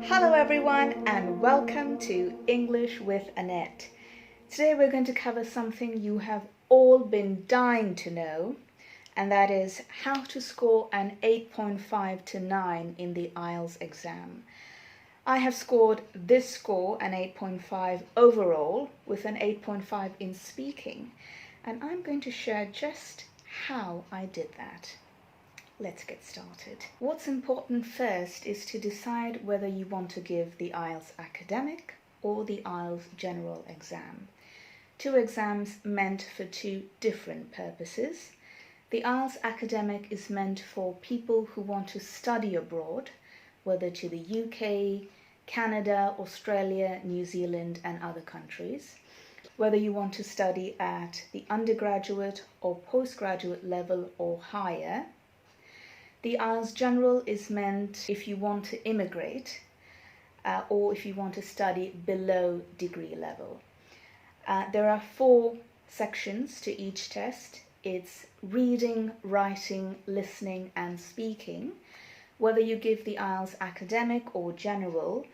Hello everyone and welcome to English with Annette. Today we're going to cover something you have all been dying to know, and that is how to score an 8.5 to 9 in the IELTS exam. I have scored this score, an 8.5 overall, with an 8.5 in speaking, and I'm going to share just how I did that. Let's get started. What's important first is to decide whether you want to give the IELTS academic or the IELTS general exam. Two exams meant for two different purposes. The IELTS academic is meant for people who want to study abroad, whether to the UK, Canada, Australia, New Zealand and other countries. Whether you want to study at the undergraduate or postgraduate level or higher. The IELTS General is meant if you want to immigrate or if you want to study below degree level. There are 4 sections to each test. It's reading, writing, listening and speaking. Whether you give the IELTS academic or general,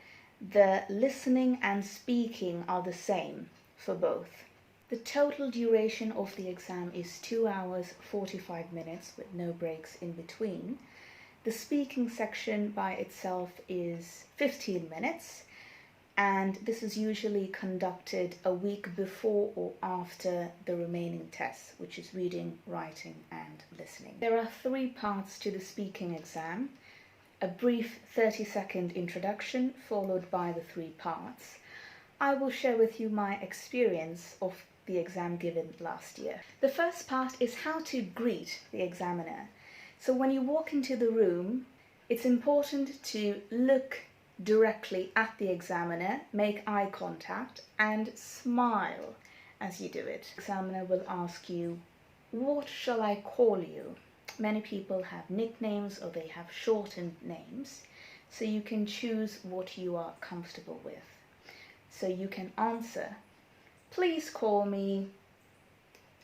the listening and speaking are the same for both. The total duration of the exam is 2 hours 45 minutes with no breaks in between. The speaking section by itself is 15 minutes, and this is usually conducted a week before or after the remaining tests, which is reading, writing and listening. There are 3 parts to the speaking exam: a brief 30-second introduction followed by the 3 parts. I will share with you my experience of the exam given last year. The first part is how to greet the examiner. So when you walk into the room, it's important to look directly at the examiner, make eye contact and smile as you do it. The examiner will ask you, "What shall I call you?" Many people have nicknames or they have shortened names, so you can choose what you are comfortable with. So you can answer, "Please call me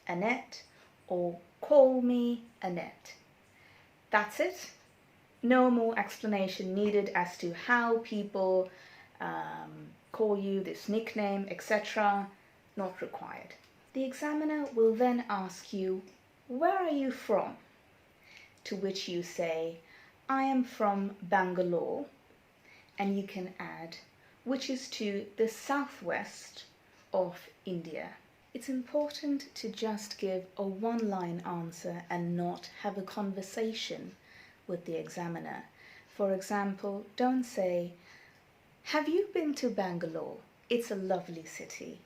Annette," or "Call me Annette." That's it. No more explanation needed as to how people call you, this nickname, etc. Not required. The examiner will then ask you, "Where are you from?" To which you say, "I am from Bangalore," and you can add, "which is to the southwest of India." It's important to just give a one-line answer and not have a conversation with the examiner. For example, don't say, "Have you been to Bangalore? It's a lovely city."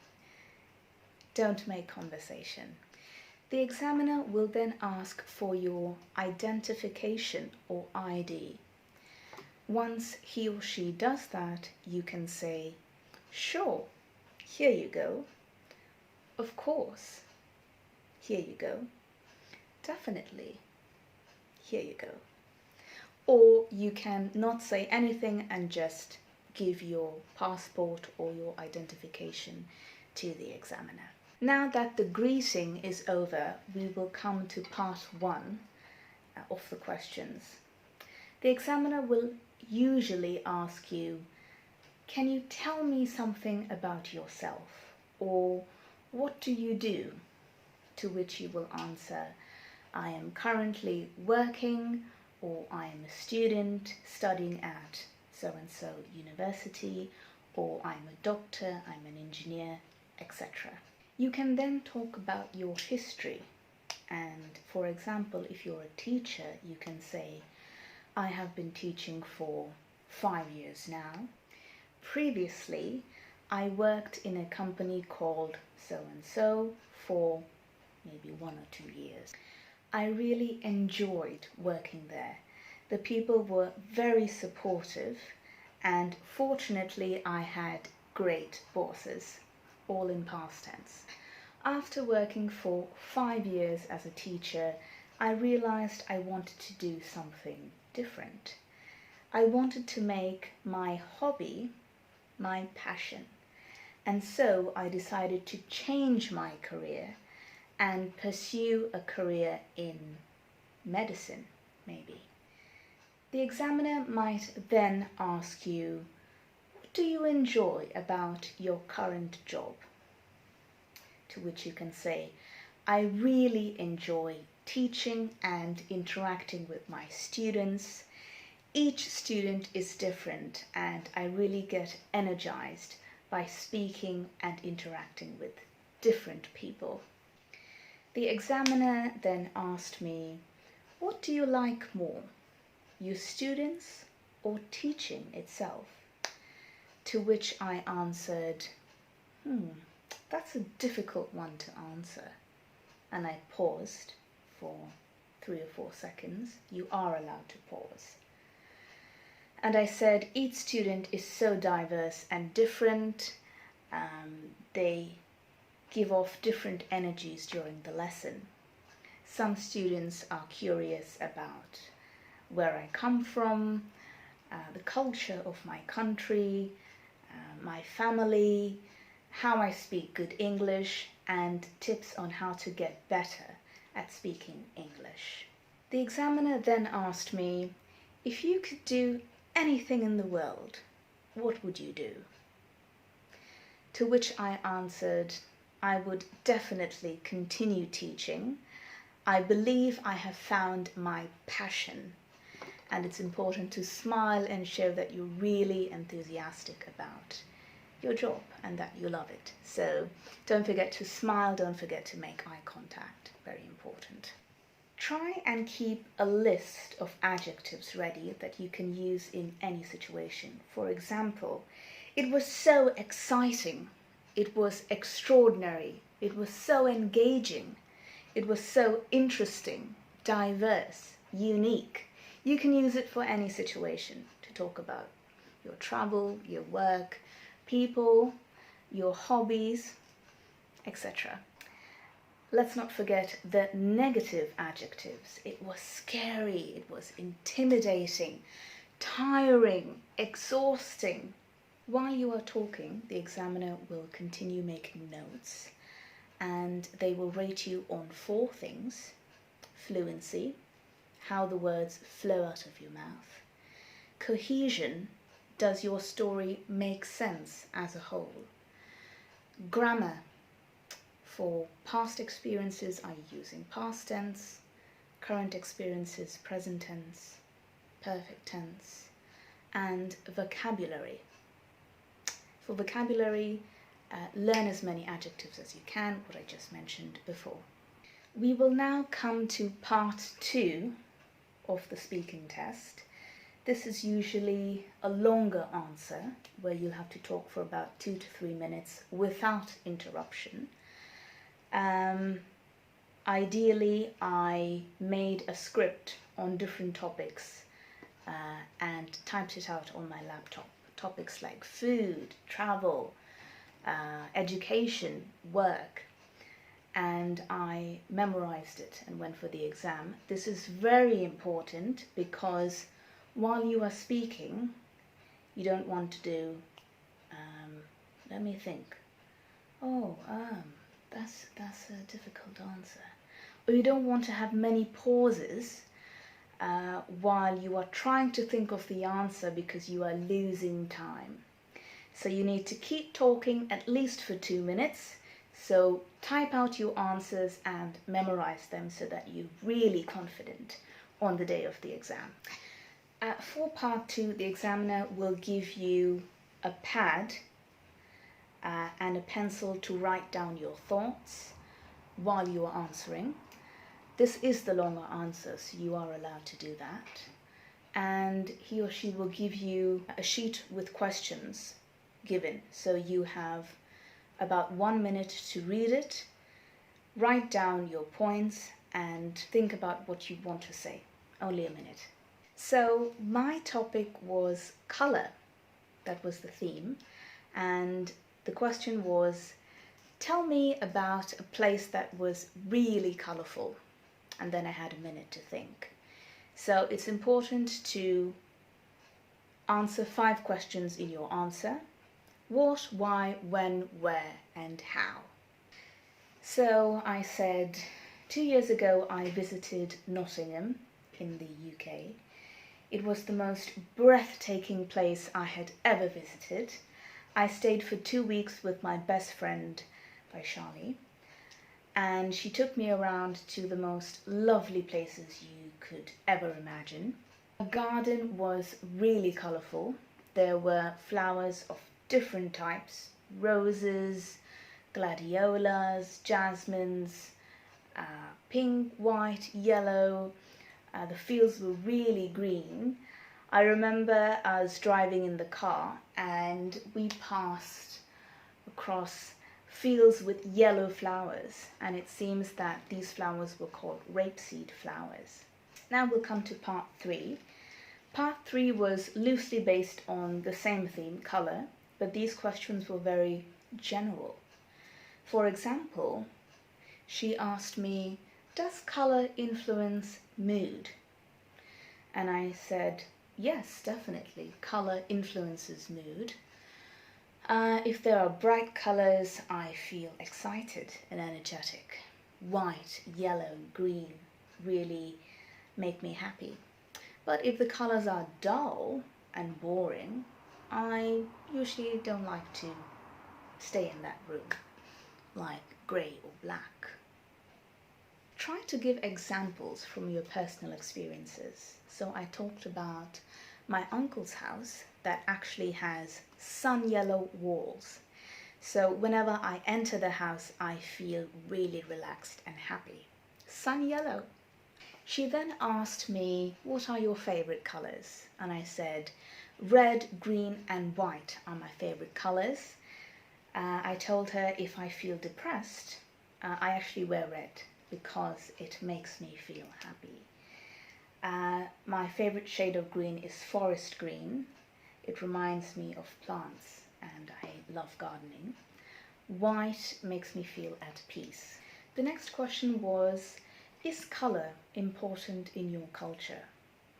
Don't make conversation. The examiner will then ask for your identification or ID. Once he or she does that, you can say, "Sure, here you go. Of course, here you go. Definitely, here you go." Or you can not say anything and just give your passport or your identification to the examiner. Now that the greeting is over, we will come to part 1 of the questions. The examiner will usually ask you, "Can you tell me something about yourself?" or "What do you do?" To which you will answer, "I am currently working," or "I am a student studying at so-and-so university," or "I'm a doctor, I'm an engineer," etc. You can then talk about your history. And for example, if you're a teacher, you can say, "I have been teaching for 5 years now. Previously, I worked in a company called so-and-so for maybe 1 or 2 years. I really enjoyed working there. The people were very supportive, and fortunately I had great bosses, all in past tense. After working for 5 years as a teacher, I realized I wanted to do something different. I wanted to make my hobby my passion. And so I decided to change my career and pursue a career in medicine, maybe. The examiner might then ask you, what do you enjoy about your current job? To which you can say, I really enjoy teaching and interacting with my students. Each student is different and I really get energized by speaking and interacting with different people. The examiner then asked me, what do you like more, your students or teaching itself? To which I answered, that's a difficult one to answer. And I paused for 3 or 4 seconds. You are allowed to pause. And I said, each student is so diverse and different. They give off different energies during the lesson. Some students are curious about where I come from, the culture of my country, my family, how I speak good English, and tips on how to get better at speaking English. The examiner then asked me, if you could do anything in the world, what would you do? To which I answered, I would definitely continue teaching. I believe I have found my passion, and it's important to smile and show that you're really enthusiastic about your job and that you love it. So don't forget to smile, don't forget to make eye contact, very important. Try and keep a list of adjectives ready that you can use in any situation. For example, it was so exciting, it was extraordinary, it was so engaging, it was so interesting, diverse, unique. You can use it for any situation to talk about your travel, your work, people, your hobbies, etc. Let's not forget the negative adjectives. It was scary, it was intimidating, tiring, exhausting. While you are talking, the examiner will continue making notes and they will rate you on 4 things: fluency, how the words flow out of your mouth; cohesion, does your story make sense as a whole; grammar, for past experiences, are you using past tense, current experiences, present tense, perfect tense; and vocabulary. For vocabulary, learn as many adjectives as you can, what I just mentioned before. We will now come to part 2 of the speaking test. This is usually a longer answer where you'll have to talk for about 2 to 3 minutes without interruption. Ideally, I made a script on different topics and typed it out on my laptop. Topics like food, travel, education, work, and I memorized it and went for the exam. This is very important because while you are speaking, you don't want to do, let me think, that's a difficult answer. Or you don't want to have many pauses while you are trying to think of the answer because you are losing time. So you need to keep talking at least for 2 minutes. So type out your answers and memorize them so that you're really confident on the day of the exam. For part 2, the examiner will give you a pad and a pencil to write down your thoughts while you are answering. This is the longer answer, so you are allowed to do that. And he or she will give you a sheet with questions given. So you have about 1 minute to read it, write down your points, and think about what you want to say. Only a minute. So my topic was colour. That was the theme. And the question was, tell me about a place that was really colourful. And then I had a minute to think. So it's important to answer 5 questions in your answer. What, why, when, where, and how. So I said, 2 years ago I visited Nottingham in the UK. It was the most breathtaking place I had ever visited. I stayed for 2 weeks with my best friend, Vaishali, and she took me around to the most lovely places you could ever imagine. The garden was really colourful. There were flowers of different types, roses, gladiolas, jasmines, pink, white, yellow. The fields were really green. I remember us driving in the car and we passed across fields with yellow flowers, and it seems that these flowers were called rapeseed flowers. Now we'll come to part 3. Part 3 was loosely based on the same theme, colour, but these questions were very general. For example, she asked me, does colour influence mood? And I said, yes, definitely, colour influences mood. If there are bright colours, I feel excited and energetic. White, yellow, green really make me happy. But if the colours are dull and boring, I usually don't like to stay in that room, like grey or black. Try to give examples from your personal experiences. So I talked about my uncle's house that actually has sun yellow walls. So whenever I enter the house, I feel really relaxed and happy. Sun yellow. She then asked me, what are your favorite colors? And I said, red, green, and white are my favorite colors. I told her if I feel depressed, I actually wear red because it makes me feel happy. My favorite shade of green is forest green. It reminds me of plants and I love gardening. White makes me feel at peace. The next question was, is colour important in your culture?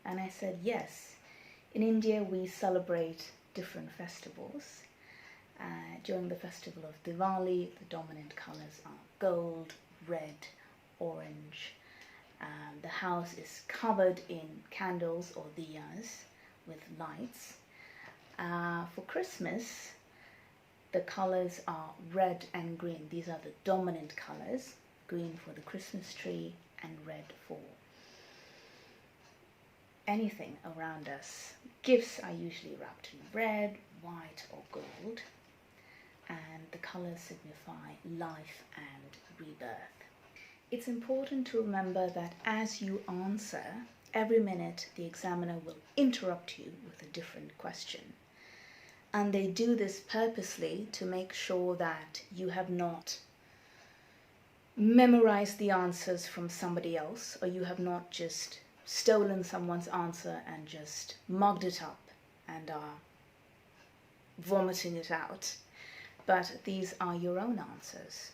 And I said yes. In India we celebrate different festivals. During the festival of Diwali, the dominant colours are gold, red, orange. The house is covered in candles or diyas with lights. For Christmas, the colours are red and green. These are the dominant colours. Green for the Christmas tree and red for anything around us. Gifts are usually wrapped in red, white or gold, and the colours signify life and rebirth. It's important to remember that as you answer, every minute the examiner will interrupt you with a different question. And they do this purposely to make sure that you have not memorized the answers from somebody else, or you have not just stolen someone's answer and just mugged it up and are vomiting it out. But these are your own answers.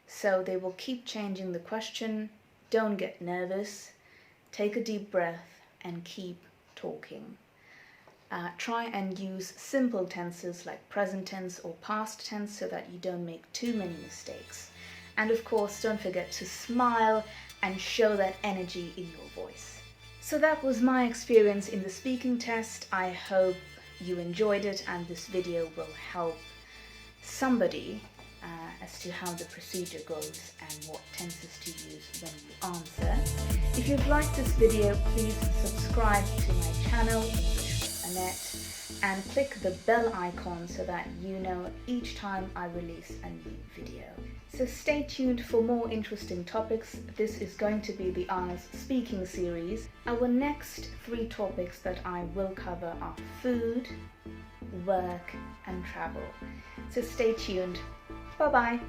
So they will keep changing the question. Don't get nervous. Take a deep breath and keep talking. Try and use simple tenses like present tense or past tense so that you don't make too many mistakes. And of course, don't forget to smile and show that energy in your voice. So that was my experience in the speaking test. I hope you enjoyed it and this video will help somebody as to how the procedure goes and what tenses to use when you answer. If you've liked this video, please subscribe to my channel, English with Annette, and click the bell icon so that you know each time I release a new video. So stay tuned for more interesting topics. This is going to be the IELTS speaking series. Our next 3 topics that I will cover are food, work and travel. So stay tuned. Bye bye.